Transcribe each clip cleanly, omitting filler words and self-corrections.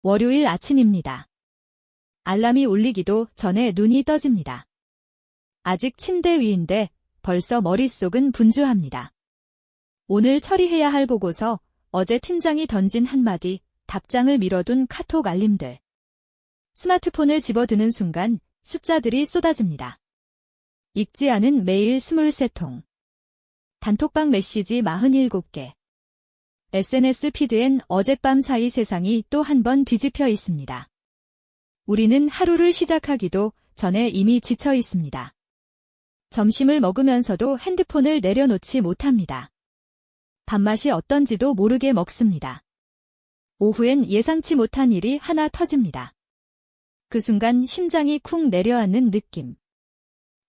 월요일 아침입니다. 알람이 울리기도 전에 눈이 떠집니다. 아직 침대 위인데 벌써 머릿속은 분주합니다. 오늘 처리해야 할 보고서, 어제 팀장이 던진 한마디, 답장을 미뤄둔 카톡 알림들. 스마트폰을 집어드는 순간 숫자들이 쏟아집니다. 읽지 않은 메일 23통. 단톡방 메시지 47개. SNS 피드엔 어젯밤 사이 세상이 또 한 번 뒤집혀 있습니다. 우리는 하루를 시작하기도 전에 이미 지쳐 있습니다. 점심을 먹으면서도 핸드폰을 내려놓지 못합니다. 밥맛이 어떤지도 모르게 먹습니다. 오후엔 예상치 못한 일이 하나 터집니다. 그 순간 심장이 쿵 내려앉는 느낌.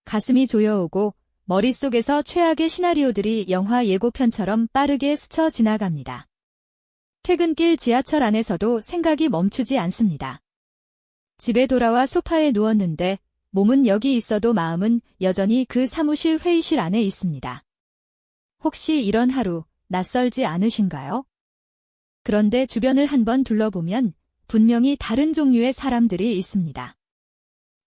가슴이 조여오고 머릿속에서 최악의 시나리오들이 영화 예고편처럼 빠르게 스쳐 지나갑니다. 퇴근길 지하철 안에서도 생각이 멈추지 않습니다. 집에 돌아와 소파에 누웠는데 몸은 여기 있어도 마음은 여전히 그 사무실 회의실 안에 있습니다. 혹시 이런 하루 낯설지 않으신가요? 그런데 주변을 한번 둘러보면 분명히 다른 종류의 사람들이 있습니다.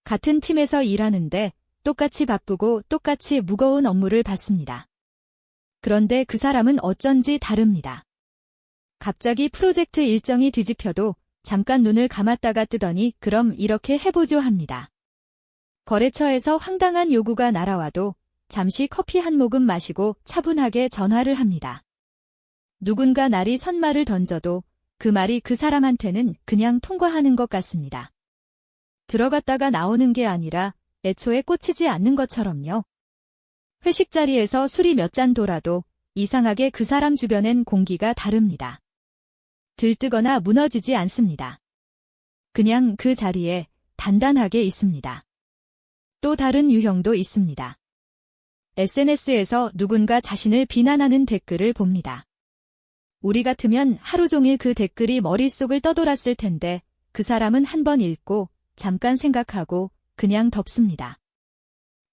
같은 팀에서 일하는데 똑같이 바쁘고 똑같이 무거운 업무를 받습니다. 그런데 그 사람은 어쩐지 다릅니다. 갑자기 프로젝트 일정이 뒤집혀도 잠깐 눈을 감았다가 뜨더니 그럼 이렇게 해보죠 합니다. 거래처에서 황당한 요구가 날아와도 잠시 커피 한 모금 마시고 차분하게 전화를 합니다. 누군가 날이 선말을 던져도 그 말이 그 사람한테는 그냥 통과하는 것 같습니다. 들어갔다가 나오는 게 아니라 애초에 꽂히지 않는 것처럼요. 회식 자리에서 술이 몇 잔 돌아도 이상하게 그 사람 주변엔 공기가 다릅니다. 들뜨거나 무너지지 않습니다. 그냥 그 자리에 단단하게 있습니다. 또 다른 유형도 있습니다. SNS에서 누군가 자신을 비난하는 댓글을 봅니다. 우리 같으면 하루 종일 그 댓글이 머릿속을 떠돌았을 텐데 그 사람은 한번 읽고 잠깐 생각하고 그냥 덮습니다.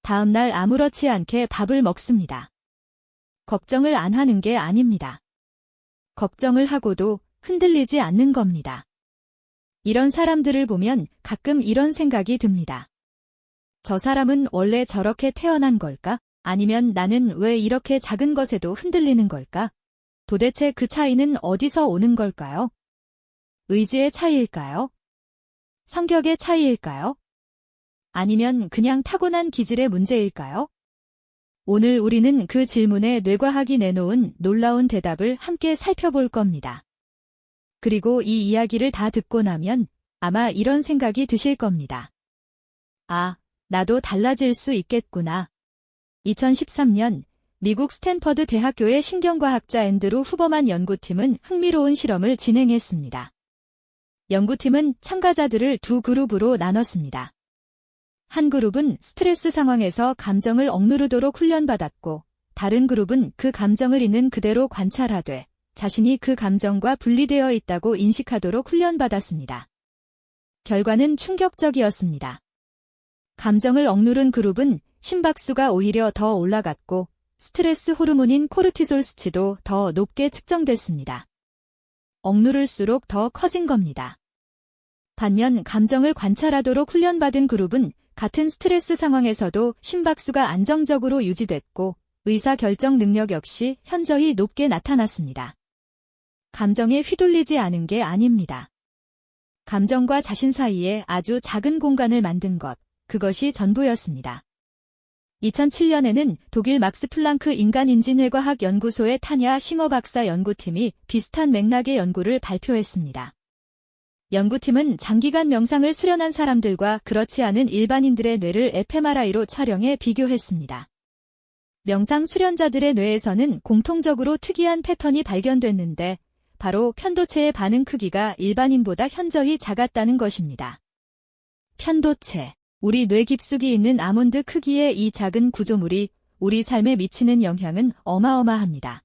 다음 날 아무렇지 않게 밥을 먹습니다. 걱정을 안 하는 게 아닙니다. 걱정을 하고도 흔들리지 않는 겁니다. 이런 사람들을 보면 가끔 이런 생각이 듭니다. 저 사람은 원래 저렇게 태어난 걸까? 아니면 나는 왜 이렇게 작은 것에도 흔들리는 걸까? 도대체 그 차이는 어디서 오는 걸까요? 의지의 차이일까요? 성격의 차이일까요? 아니면 그냥 타고난 기질의 문제일까요? 오늘 우리는 그 질문에 뇌과학이 내놓은 놀라운 대답을 함께 살펴볼 겁니다. 그리고 이 이야기를 다 듣고 나면 아마 이런 생각이 드실 겁니다. 아, 나도 달라질 수 있겠구나. 2013년 미국 스탠퍼드 대학교의 신경과학자 앤드루 후버만 연구팀은 흥미로운 실험을 진행했습니다. 연구팀은 참가자들을 두 그룹으로 나눴습니다. 한 그룹은 스트레스 상황에서 감정을 억누르도록 훈련받았고, 다른 그룹은 그 감정을 있는 그대로 관찰하되 자신이 그 감정과 분리되어 있다고 인식하도록 훈련받았습니다. 결과는 충격적이었습니다. 감정을 억누른 그룹은 심박수가 오히려 더 올라갔고 스트레스 호르몬인 코르티솔 수치도 더 높게 측정됐습니다. 억누를수록 더 커진 겁니다. 반면 감정을 관찰하도록 훈련받은 그룹은 같은 스트레스 상황에서도 심박수가 안정적으로 유지됐고 의사결정 능력 역시 현저히 높게 나타났습니다. 감정에 휘둘리지 않은 게 아닙니다. 감정과 자신 사이에 아주 작은 공간을 만든 것, 그것이 전부였습니다. 2007년에는 독일 막스 플랑크 인간인지뇌과학 연구소의 타냐 싱어 박사 연구팀이 비슷한 맥락의 연구를 발표했습니다. 연구팀은 장기간 명상을 수련한 사람들과 그렇지 않은 일반인들의 뇌를 fMRI로 촬영해 비교했습니다. 명상 수련자들의 뇌에서는 공통적으로 특이한 패턴이 발견됐는데 바로 편도체의 반응 크기가 일반인보다 현저히 작았다는 것입니다. 편도체, 우리 뇌 깊숙이 있는 아몬드 크기의 이 작은 구조물이 우리 삶에 미치는 영향은 어마어마합니다.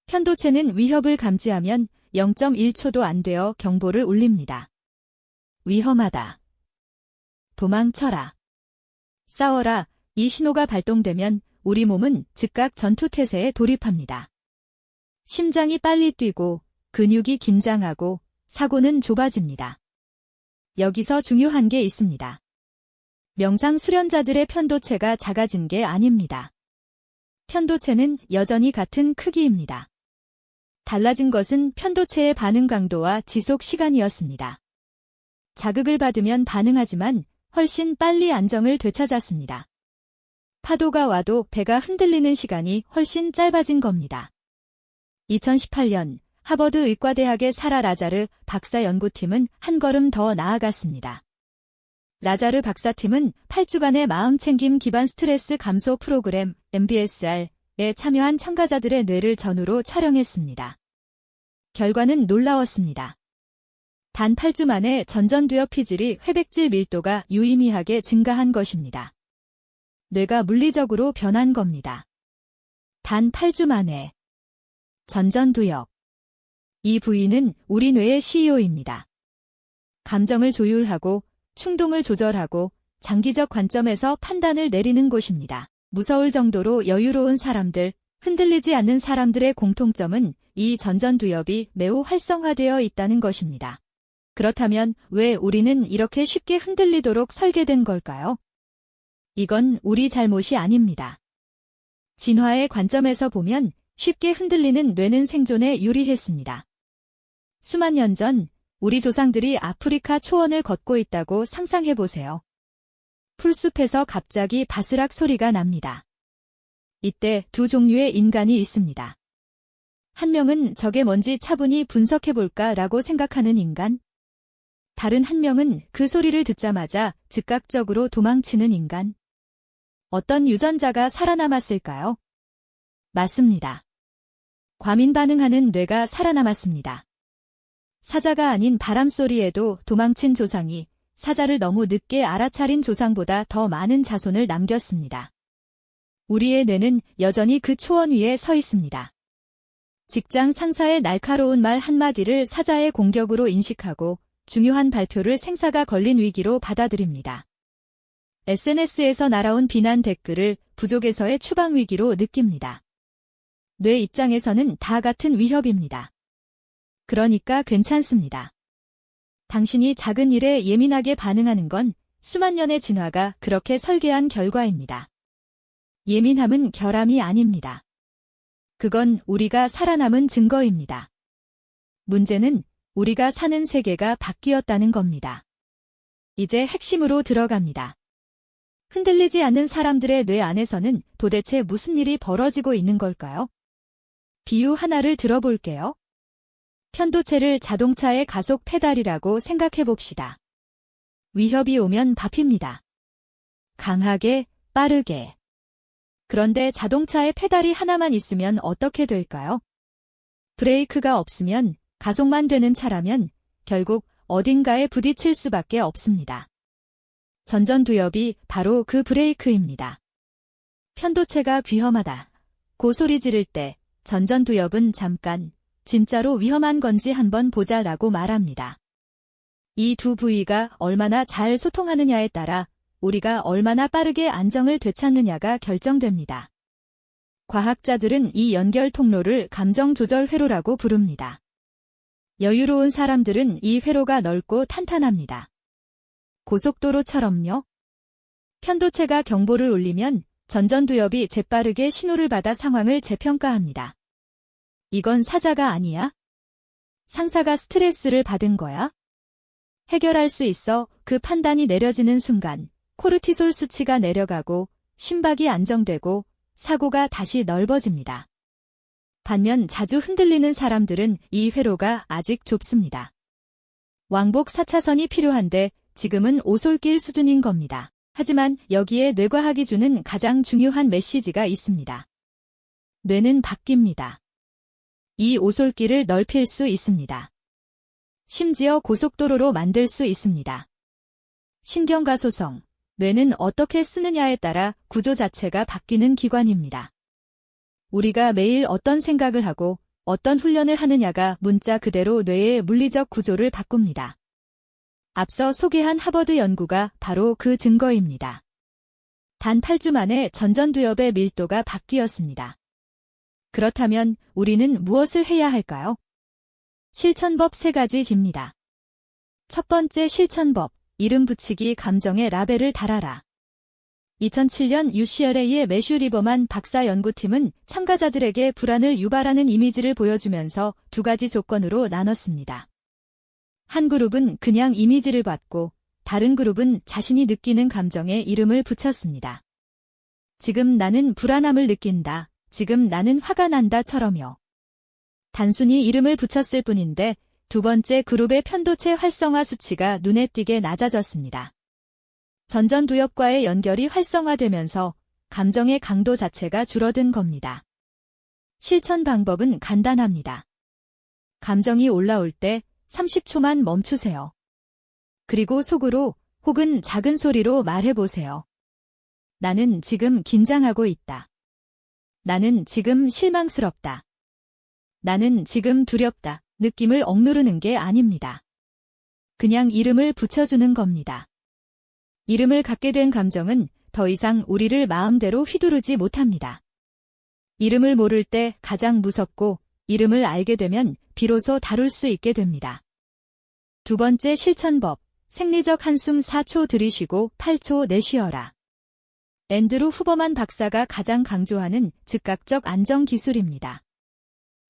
편도체는 위협을 감지하면 0.1초도 안 되어 경보를 울립니다. 위험하다. 도망쳐라. 싸워라. 이 신호가 발동되면 우리 몸은 즉각 전투태세에 돌입합니다. 심장이 빨리 뛰고 근육이 긴장하고 사고는 좁아집니다. 여기서 중요한 게 있습니다. 명상 수련자들의 편도체가 작아진 게 아닙니다. 편도체는 여전히 같은 크기입니다. 달라진 것은 편도체의 반응 강도와 지속 시간이었습니다. 자극을 받으면 반응하지만 훨씬 빨리 안정을 되찾았습니다. 파도가 와도 배가 흔들리는 시간이 훨씬 짧아진 겁니다. 2018년 하버드 의과대학의 사라 라자르 박사 연구팀은 한 걸음 더 나아갔습니다. 라자르 박사팀은 8주간의 마음챙김 기반 스트레스 감소 프로그램 MBSR에 참여한 참가자들의 뇌를 전후로 촬영했습니다. 결과는 놀라웠습니다. 단 8주 만에 전전두엽 피질이 회백질 밀도가 유의미하게 증가한 것입니다. 뇌가 물리적으로 변한 겁니다. 단 8주 만에. 전전두엽. 이 부위는 우리 뇌의 CEO입니다. 감정을 조율하고 충동을 조절하고 장기적 관점에서 판단을 내리는 곳입니다. 무서울 정도로 여유로운 사람들, 흔들리지 않는 사람들의 공통점은 이 전전두엽이 매우 활성화되어 있다는 것입니다. 그렇다면 왜 우리는 이렇게 쉽게 흔들리도록 설계된 걸까요? 이건 우리 잘못이 아닙니다. 진화의 관점에서 보면 쉽게 흔들리는 뇌는 생존에 유리했습니다. 수만 년 전 우리 조상들이 아프리카 초원을 걷고 있다고 상상해보세요. 풀숲에서 갑자기 바스락 소리가 납니다. 이때 두 종류의 인간이 있습니다. 한 명은 저게 뭔지 차분히 분석해볼까 라고 생각하는 인간. 다른 한 명은 그 소리를 듣자마자 즉각적으로 도망치는 인간. 어떤 유전자가 살아남았을까요? 맞습니다. 과민 반응하는 뇌가 살아남았습니다. 사자가 아닌 바람소리에도 도망친 조상이 사자를 너무 늦게 알아차린 조상보다 더 많은 자손을 남겼습니다. 우리의 뇌는 여전히 그 초원 위에 서 있습니다. 직장 상사의 날카로운 말 한마디를 사자의 공격으로 인식하고 중요한 발표를 생사가 걸린 위기로 받아들입니다. SNS에서 날아온 비난 댓글을 부족에서의 추방 위기로 느낍니다. 뇌 입장에서는 다 같은 위협입니다. 그러니까 괜찮습니다. 당신이 작은 일에 예민하게 반응하는 건 수만 년의 진화가 그렇게 설계한 결과입니다. 예민함은 결함이 아닙니다. 그건 우리가 살아남은 증거입니다. 문제는 우리가 사는 세계가 바뀌었다는 겁니다. 이제 핵심으로 들어갑니다. 흔들리지 않는 사람들의 뇌 안에서는 도대체 무슨 일이 벌어지고 있는 걸까요? 비유 하나를 들어볼게요. 편도체를 자동차의 가속 페달이라고 생각해 봅시다. 위협이 오면 밟힙니다. 강하게, 빠르게. 그런데 자동차의 페달이 하나만 있으면 어떻게 될까요? 브레이크가 없으면, 가속만 되는 차라면 결국 어딘가에 부딪힐 수밖에 없습니다. 전전두엽이 바로 그 브레이크입니다. 편도체가 위험하다. 고 소리 지를 때 전전두엽은 잠깐, 진짜로 위험한 건지 한번 보자라고 말합니다. 이 두 부위가 얼마나 잘 소통하느냐에 따라 우리가 얼마나 빠르게 안정을 되찾느냐가 결정됩니다. 과학자들은 이 연결 통로를 감정 조절 회로라고 부릅니다. 여유로운 사람들은 이 회로가 넓고 탄탄합니다. 고속도로처럼요. 편도체가 경보를 울리면 전전두엽이 재빠르게 신호를 받아 상황을 재평가합니다. 이건 사자가 아니야? 상사가 스트레스를 받은 거야? 해결할 수 있어. 그 판단이 내려지는 순간 코르티솔 수치가 내려가고 심박이 안정되고 사고가 다시 넓어집니다. 반면 자주 흔들리는 사람들은 이 회로가 아직 좁습니다. 왕복 4차선이 필요한데 지금은 오솔길 수준인 겁니다. 하지만 여기에 뇌과학이 주는 가장 중요한 메시지가 있습니다. 뇌는 바뀝니다. 이 오솔길을 넓힐 수 있습니다. 심지어 고속도로로 만들 수 있습니다. 신경가소성, 뇌는 어떻게 쓰느냐에 따라 구조 자체가 바뀌는 기관입니다. 우리가 매일 어떤 생각을 하고 어떤 훈련을 하느냐가 문자 그대로 뇌의 물리적 구조를 바꿉니다. 앞서 소개한 하버드 연구가 바로 그 증거입니다. 단 8주 만에 전전두엽의 밀도가 바뀌었습니다. 그렇다면 우리는 무엇을 해야 할까요? 실천법 3가지입니다. 첫 번째 실천법, 이름 붙이기 감정의 라벨을 달아라. 2007년 UCLA의 매슈 리버만 박사 연구팀은 참가자들에게 불안을 유발하는 이미지를 보여주면서 2가지 조건으로 나눴습니다. 한 그룹은 그냥 이미지를 받고 다른 그룹은 자신이 느끼는 감정에 이름을 붙였습니다. 지금 나는 불안함을 느낀다. 지금 나는 화가 난다처럼요. 단순히 이름을 붙였을 뿐인데 2번째 그룹의 편도체 활성화 수치가 눈에 띄게 낮아졌습니다. 전전두엽과의 연결이 활성화되면서 감정의 강도 자체가 줄어든 겁니다. 실천 방법은 간단합니다. 감정이 올라올 때 30초만 멈추세요. 그리고 속으로 혹은 작은 소리로 말해보세요. 나는 지금 긴장하고 있다. 나는 지금 실망스럽다. 나는 지금 두렵다. 느낌을 억누르는 게 아닙니다. 그냥 이름을 붙여주는 겁니다. 이름을 갖게 된 감정은 더 이상 우리를 마음대로 휘두르지 못합니다. 이름을 모를 때 가장 무섭고 이름을 알게 되면 비로소 다룰 수 있게 됩니다. 2번째 실천법, 생리적 한숨 4초 들이쉬고 8초 내쉬어라. 앤드루 후버만 박사가 가장 강조하는 즉각적 안정 기술입니다.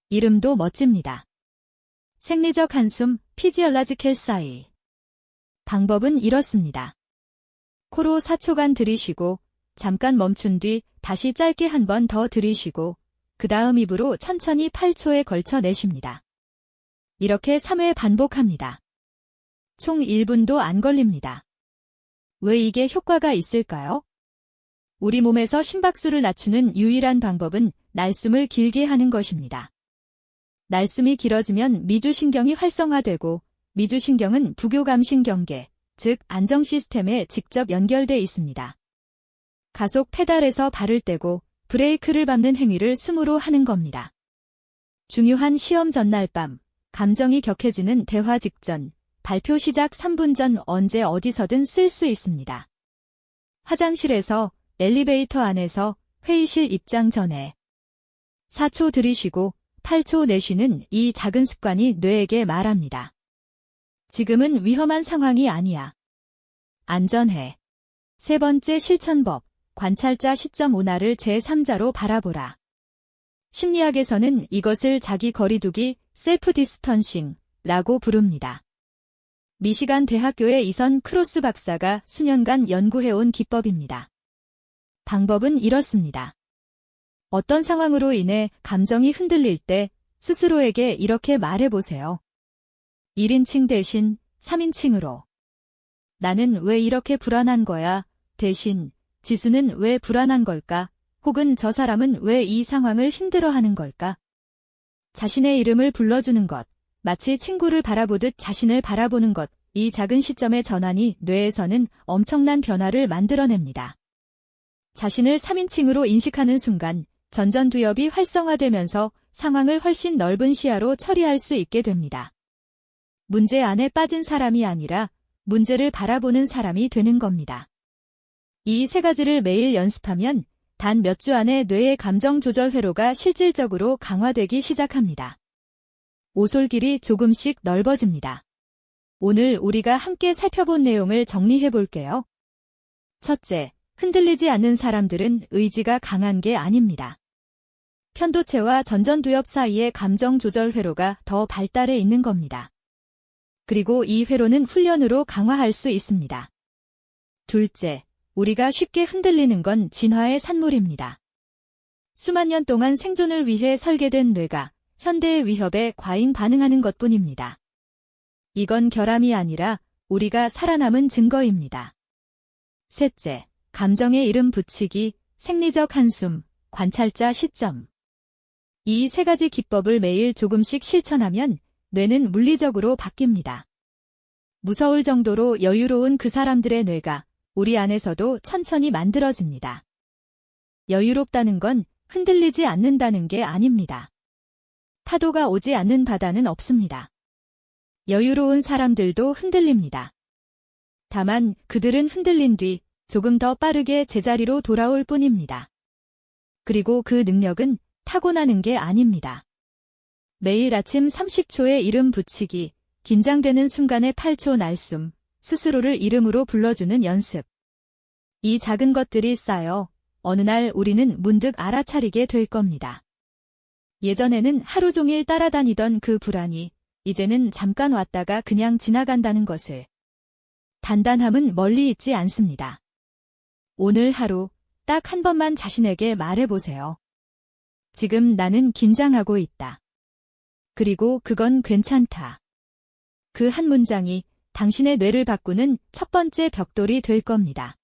이름도 멋집니다. 생리적 한숨, 피지올라지컬 사이. 방법은 이렇습니다. 코로 4초간 들이쉬고 잠깐 멈춘 뒤 다시 짧게 한 번 더 들이쉬고 그 다음 입으로 천천히 8초에 걸쳐 내쉽니다. 이렇게 3회 반복합니다. 총 1분도 안 걸립니다. 왜 이게 효과가 있을까요? 우리 몸에서 심박수를 낮추는 유일한 방법은 날숨을 길게 하는 것입니다. 날숨이 길어지면 미주신경이 활성화되고 미주신경은 부교감신경계, 즉 안정 시스템에 직접 연결돼 있습니다. 가속 페달에서 발을 떼고 브레이크를 밟는 행위를 숨으로 하는 겁니다. 중요한 시험 전날 밤, 감정이 격해지는 대화 직전, 발표 시작 3분 전 언제 어디서든 쓸 수 있습니다. 화장실에서, 엘리베이터 안에서, 회의실 입장 전에. 4초 들이쉬고 8초 내쉬는 이 작은 습관이 뇌에게 말합니다. 지금은 위험한 상황이 아니야. 안전해. 3번째 실천법, 관찰자 시점 온화를 제3자로 바라보라. 심리학에서는 이것을 자기 거리두기, 셀프 디스턴싱라고 부릅니다. 미시간 대학교의 이선 크로스 박사가 수년간 연구해온 기법입니다. 방법은 이렇습니다. 어떤 상황으로 인해 감정이 흔들릴 때 스스로에게 이렇게 말해보세요. 1인칭 대신 3인칭으로. 나는 왜 이렇게 불안한 거야? 대신 지수는 왜 불안한 걸까? 혹은 저 사람은 왜 이 상황을 힘들어하는 걸까? 자신의 이름을 불러주는 것, 마치 친구를 바라보듯 자신을 바라보는 것, 이 작은 시점의 전환이 뇌에서는 엄청난 변화를 만들어냅니다. 자신을 3인칭으로 인식하는 순간 전전두엽이 활성화되면서 상황을 훨씬 넓은 시야로 처리할 수 있게 됩니다. 문제 안에 빠진 사람이 아니라 문제를 바라보는 사람이 되는 겁니다. 이 3가지를 매일 연습하면 단 몇 주 안에 뇌의 감정 조절 회로가 실질적으로 강화되기 시작합니다. 오솔길이 조금씩 넓어집니다. 오늘 우리가 함께 살펴본 내용을 정리해 볼게요. 첫째, 흔들리지 않는 사람들은 의지가 강한 게 아닙니다. 편도체와 전전두엽 사이의 감정 조절 회로가 더 발달해 있는 겁니다. 그리고 이 회로는 훈련으로 강화할 수 있습니다. 둘째, 우리가 쉽게 흔들리는 건 진화의 산물입니다. 수만 년 동안 생존을 위해 설계된 뇌가 현대의 위협에 과잉 반응하는 것뿐입니다. 이건 결함이 아니라 우리가 살아남은 증거입니다. 셋째, 감정의 이름 붙이기, 생리적 한숨, 관찰자 시점. 이 3가지 기법을 매일 조금씩 실천하면 뇌는 물리적으로 바뀝니다. 무서울 정도로 여유로운 그 사람들의 뇌가 우리 안에서도 천천히 만들어집니다. 여유롭다는 건 흔들리지 않는다는 게 아닙니다. 파도가 오지 않는 바다는 없습니다. 여유로운 사람들도 흔들립니다. 다만 그들은 흔들린 뒤 조금 더 빠르게 제자리로 돌아올 뿐입니다. 그리고 그 능력은 타고나는 게 아닙니다. 매일 아침 30초의 이름 붙이기, 긴장되는 순간의 8초 날숨, 스스로를 이름으로 불러주는 연습. 이 작은 것들이 쌓여 어느 날 우리는 문득 알아차리게 될 겁니다. 예전에는 하루 종일 따라다니던 그 불안이 이제는 잠깐 왔다가 그냥 지나간다는 것을. 단단함은 멀리 있지 않습니다. 오늘 하루 딱 한 번만 자신에게 말해보세요. 지금 나는 긴장하고 있다. 그리고 그건 괜찮다. 그 한 문장이 당신의 뇌를 바꾸는 첫 번째 벽돌이 될 겁니다.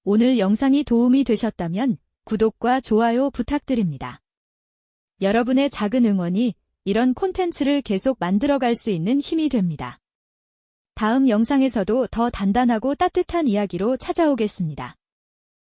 오늘 영상이 도움이 되셨다면 구독과 좋아요 부탁드립니다. 여러분의 작은 응원이 이런 콘텐츠를 계속 만들어갈 수 있는 힘이 됩니다. 다음 영상에서도 더 단단하고 따뜻한 이야기로 찾아오겠습니다.